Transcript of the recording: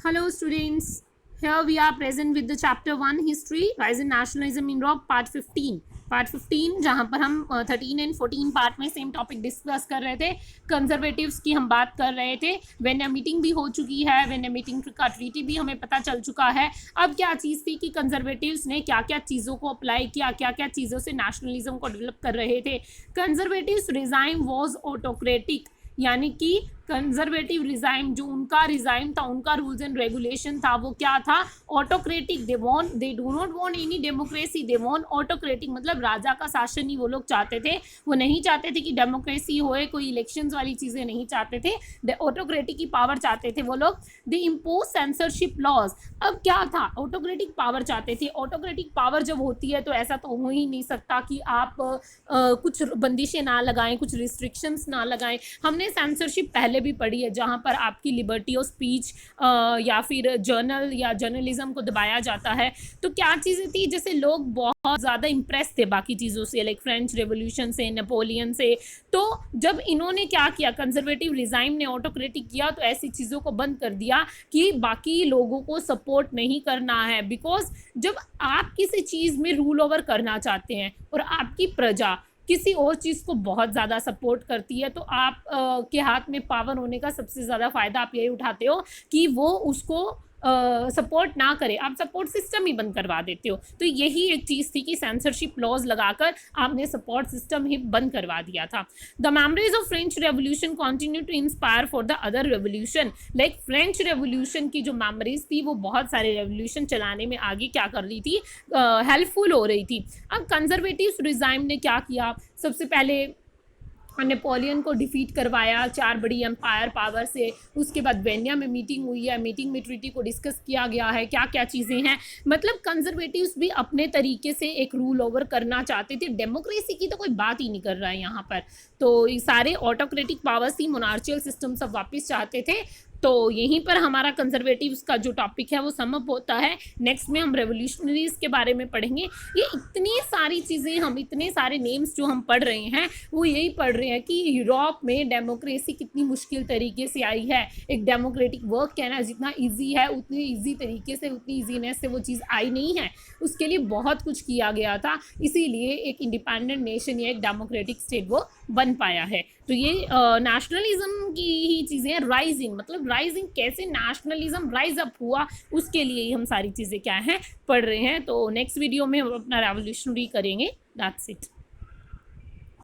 Hello students, here we are present with the chapter 1 history, rise in nationalism in Europe part 15. Part 15 जहाँ पर हम 13 and 14 part में same topic discuss कर रहे थे, conservatives की हम बात कर रहे थे। वेन मीटिंग भी हो चुकी है, वेन मीटिंग का ट्रीटी भी हमें पता चल चुका है। अब क्या चीज़ थी कि कंजर्वेटिव्स ने क्या क्या चीज़ों को अप्लाई किया, क्या क्या चीज़ों से नेशनलिज्म को डेवलप कर रहे थे। कंजर्वेटिव्स रिजाइम वॉज ऑटोक्रेटिक, यानी कि कंजर्वेटिव रिजाइम जो उनका रिजाइम था, उनका रूल्स एंड रेगुलेशन था, वो क्या था? Autocratic. They do not want any democracy, they want autocratic, मतलब राजा का शासन ही वो लोग चाहते थे। वो नहीं चाहते थे कि डेमोक्रेसी होए, कोई इलेक्शंस वाली चीज़ें नहीं चाहते थे। ऑटोक्रेटिक की पावर चाहते थे वो लोग। They impose censorship laws. अब क्या था? ऑटोक्रेटिक पावर चाहते थे। ऑटोक्रेटिक पावर जब होती है तो ऐसा तो हो ही नहीं सकता कि आप कुछ बंदिशें ना लगाएं, कुछ रिस्ट्रिक्शंस ना लगाएं। हमने सेंसरशिप पहले भी पढ़ी है, जहाँ पर आपकी लिबर्टी ऑफ स्पीच या फिर जर्नल या जर्नलिज्म को दबाया जाता है। तो क्या चीज़ें थी, जैसे लोग बहुत ज़्यादा इम्प्रेस थे बाकी चीज़ों से, लाइक फ्रेंच रेवोल्यूशन से, नेपोलियन से। तो जब इन्होंने क्या किया, कंजर्वेटिव रिजाइम ने ऑटोक्रेटिक किया, तो ऐसी चीज़ों को बंद कर दिया कि बाकी लोगों को सपोर्ट नहीं करना है। बिकॉज जब आप किसी चीज़ में रूल ओवर करना चाहते हैं और आपकी प्रजा किसी और चीज़ को बहुत ज़्यादा सपोर्ट करती है, तो आप के हाथ में पावर होने का सबसे ज़्यादा फ़ायदा आप यही उठाते हो कि वो उसको सपोर्ट ना करे, आप सपोर्ट सिस्टम ही बंद करवा देते हो। तो यही एक चीज़ थी कि सेंसरशिप लॉज लगाकर आपने सपोर्ट सिस्टम ही बंद करवा दिया था। The memories of French revolution continue to inspire for the other revolution. Like French revolution की जो मेमोरीज थी वो बहुत सारे रेवोल्यूशन चलाने में आगे क्या कर रही थी, हेल्पफुल हो रही थी। अब कंजर्वेटिव रिजाइम ने क्या किया, सबसे पहले नेपोलियन को डिफीट करवाया 4 बड़ी एम्पायर पावर से। उसके बाद वेनिया में मीटिंग हुई है, मीटिंग में ट्रीटी को डिस्कस किया गया है, क्या क्या चीज़ें हैं। मतलब कंजर्वेटिव्स भी अपने तरीके से एक रूल ओवर करना चाहते थे। डेमोक्रेसी की तो कोई बात ही नहीं कर रहा है यहाँ पर। तो ये सारे ऑटोक्रेटिक पावर्स ही, मोनार्चियल सिस्टम सब वापस चाहते थे। तो यहीं पर हमारा कंजर्वेटिव्स का जो टॉपिक है वो समअप होता है। नेक्स्ट में हम रेवोल्यूशनरीज के बारे में पढ़ेंगे। ये इतनी सारी चीज़ें, हम इतने सारे नेम्स जो हम पढ़ रहे हैं वो यही पढ़ रहे हैं कि यूरोप में डेमोक्रेसी कितनी मुश्किल तरीके से आई है। एक डेमोक्रेटिक वर्क कहना जितना ईजी है, उतनी ईजी तरीके से, उतनी ईजीनेस से वो चीज़ आई नहीं है। उसके लिए बहुत कुछ किया गया था, इसीलिए एक इंडिपेंडेंट नेशन या एक डेमोक्रेटिक स्टेट वो बन पाया है। तो ये नेशनलिज्म की ही चीज़ें, राइजिंग मतलब राइजिंग, कैसे नेशनलिज्म राइज अप हुआ, उसके लिए ही हम सारी चीज़ें क्या हैं पढ़ रहे हैं। तो नेक्स्ट वीडियो में हम अपना रेवोल्यूशनरी करेंगे। That's it.